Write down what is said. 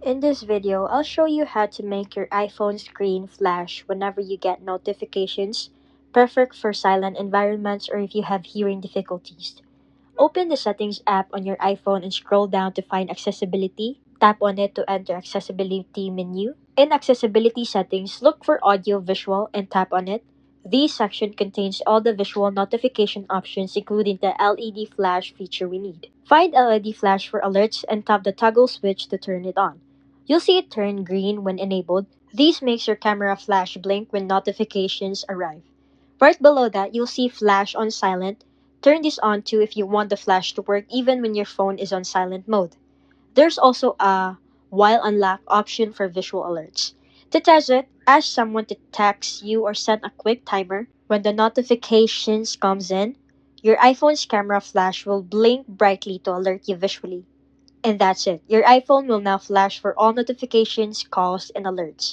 In this video, I'll show you how to make your iPhone screen flash whenever you get notifications, perfect for silent environments or if you have hearing difficulties. Open the Settings app on your iPhone and scroll down to find Accessibility. Tap on it to enter Accessibility menu. In Accessibility settings, look for Audio Visual and tap on it. This section contains all the visual notification options including the LED flash feature we need. Find LED flash for alerts and tap the toggle switch to turn it on. You'll see it turn green when enabled. This makes your camera flash blink when notifications arrive. Right below that, you'll see flash on silent. Turn this on too if you want the flash to work even when your phone is on silent mode. There's also a while unlock option for visual alerts. To test it, ask someone to text you or set a quick timer. When the notifications comes in, your iPhone's camera flash will blink brightly to alert you visually. And that's it. Your iPhone will now flash for all notifications, calls, and alerts.